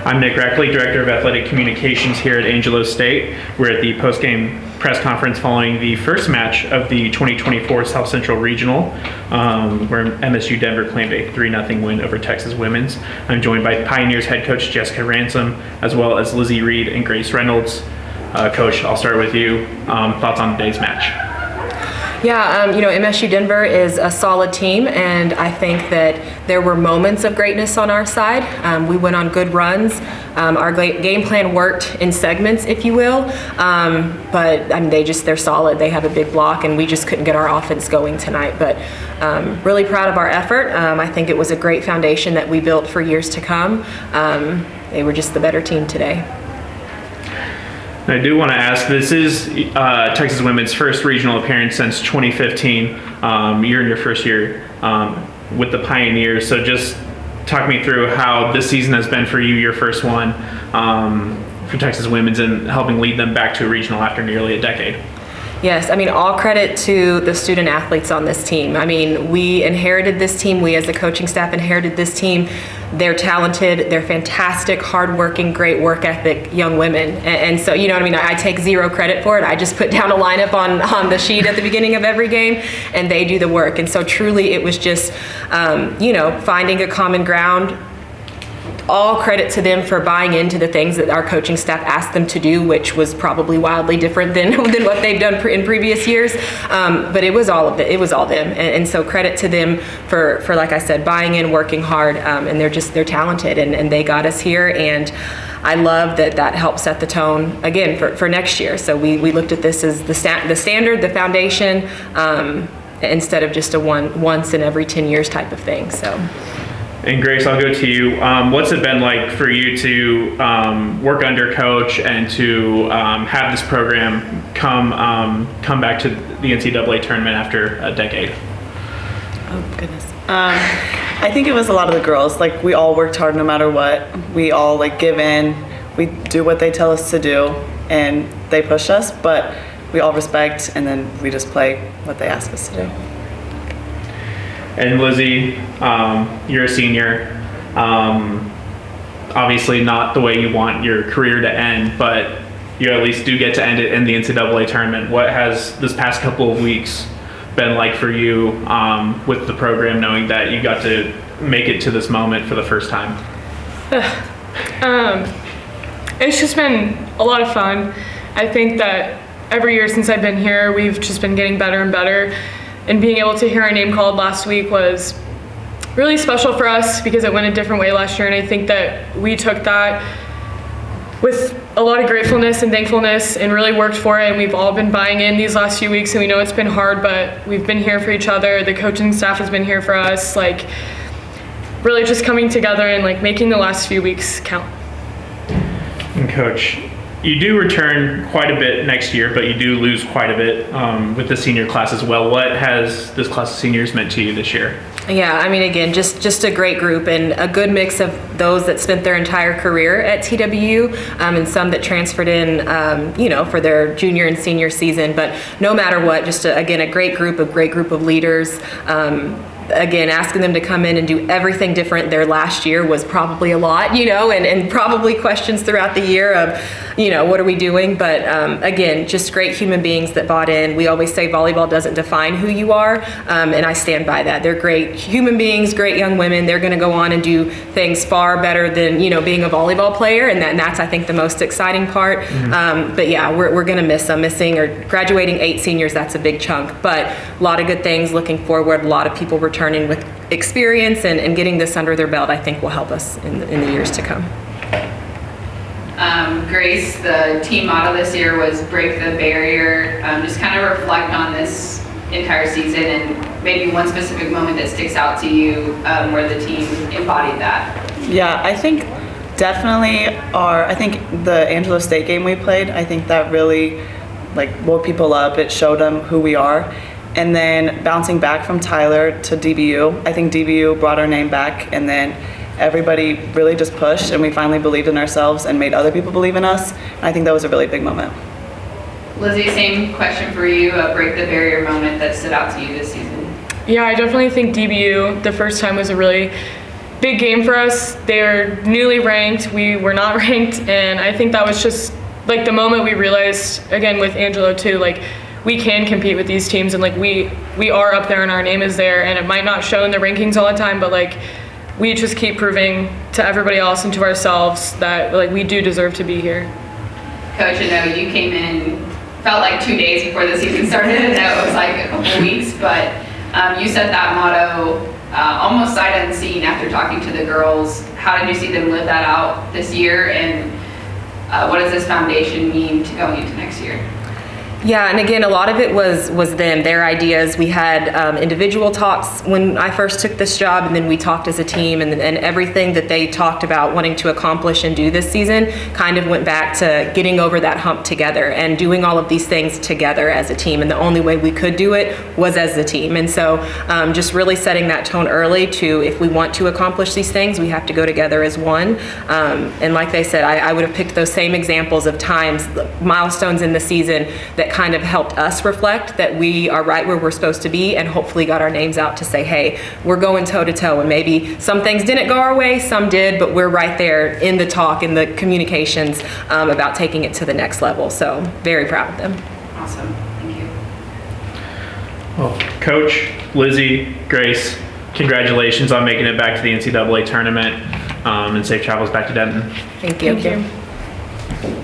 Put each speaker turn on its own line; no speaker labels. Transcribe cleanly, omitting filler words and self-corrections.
I'm Nick Rackley, Director of Athletic Communications here at Angelo State. We're at the post-game press conference following the first match of the 2024 South Central Regional, where MSU Denver claimed a 3-0 win over Texas Women's. I'm joined by Pioneers head coach Jessica Ransom, as well as Lizzy Reed and Grace Reynolds. Coach, I'll start with you. Thoughts on today's match?
Yeah, MSU Denver is a solid team, and I think that there were moments of greatness on our side. We went on good runs. Our game plan worked in segments, if you will, but they're solid. They have a big block, and we just couldn't get our offense going tonight. But really proud of our effort. I think it was a great foundation that we built for years to come. They were just the better team today.
I do want to ask, this is Texas Women's first regional appearance since 2015. You're in your first year with the Pioneers, so just talk me through how this season has been for you, your first one for Texas Women's, and helping lead them back to a regional after nearly a decade.
Yes, all credit to the student athletes on this team. We inherited this team. We as the coaching staff inherited this team. They're talented, they're fantastic, hardworking, great work ethic young women. And so, I take zero credit for it. I just put down a lineup on the sheet at the beginning of every game, and they do the work. And so truly it was just, finding a common ground. All credit to them for buying into the things that our coaching staff asked them to do, which was probably wildly different than what they've done in previous years. But it was all of it. It was all them, and so credit to them for like I said, buying in, working hard, and they're talented, and they got us here. And I love that helped set the tone again for next year. So we looked at this as the standard, the foundation, instead of just a once in every 10 years type of thing. So.
And Grace, I'll go to you. What's it been like for you to work under coach and to have this program come back to the NCAA tournament after a decade?
Oh, goodness. I think it was a lot of the girls. We all worked hard no matter what. We all give in. We do what they tell us to do, and they push us, but we all respect, and then we just play what they ask us to do.
And Lizzy, you're a senior. Obviously not the way you want your career to end, but you at least do get to end it in the NCAA tournament. What has this past couple of weeks been like for you with the program, knowing that you got to make it to this moment for the first time?
It's just been a lot of fun. I think that every year since I've been here, we've just been getting better and better. And being able to hear our name called last week was really special for us because it went a different way last year. And I think that we took that with a lot of gratefulness and thankfulness and really worked for it. And we've all been buying in these last few weeks, and we know it's been hard, but we've been here for each other. The coaching staff has been here for us, really just coming together and making the last few weeks count.
And Coach, you do return quite a bit next year, but you do lose quite a bit with the senior class as well. What has this class of seniors meant to you this year?
Yeah, again, just a great group and a good mix of those that spent their entire career at TWU and some that transferred in, for their junior and senior season. But no matter what, just a great group of leaders. Again, asking them to come in and do everything different their last year was probably a lot, and probably questions throughout the year of, what are we doing? But again, just great human beings that bought in. We always say volleyball doesn't define who you are, and I stand by that. They're great human beings, great young women. They're going to go on and do things far better than, being a volleyball player, and that's, I think, the most exciting part. Mm-hmm. But yeah, we're going to miss them. Missing or graduating 8 seniors, that's a big chunk. But a lot of good things looking forward, a lot of people returning with experience, and getting this under their belt, I think, will help us in the years to come.
Grace, the team motto this year was break the barrier. Just kind of reflect on this entire season and maybe one specific moment that sticks out to you where the team embodied that. Yeah,
I think definitely the Angelo State game we played, I think that really woke people up. It showed them who we are. And then bouncing back from Tyler to DBU, I think DBU brought our name back, and then everybody really just pushed, and we finally believed in ourselves and made other people believe in us. And I think that was a really big moment.
Lizzy, same question for you, a break the barrier moment that stood out to you this season.
Yeah, I definitely think DBU, the first time was a really big game for us. They're newly ranked. We were not ranked, and I think that was just like the moment we realized, again with Angelo too, like we can compete with these teams, and like we are up there and our name is there, and it might not show in the rankings all the time, but like we just keep proving to everybody else and to ourselves that like we do deserve to be here.
Coach, I know you came in, felt like 2 days before the season started. I know it was like a couple weeks, but you set that motto almost sight unseen after talking to the girls. How did you see them live that out this year, and what does this foundation mean to going into next year?
Yeah, and again, a lot of it was them, their ideas. We had individual talks when I first took this job, and then we talked as a team, and everything that they talked about wanting to accomplish and do this season kind of went back to getting over that hump together and doing all of these things together as a team. And the only way we could do it was as a team. And so just really setting that tone early to, if we want to accomplish these things, we have to go together as one. And like they said, I would have picked those same examples of times, milestones in the season that kind of helped us reflect that we are right where we're supposed to be, and hopefully got our names out to say, hey, we're going toe to toe, and maybe some things didn't go our way, some did, but we're right there in the talk, in the communications about taking it to the next level. So very proud of them.
Awesome, thank you.
Well, Coach, Lizzy, Grace, congratulations on making it back to the NCAA tournament, and safe travels back to Denton.
Thank you.
Thank you.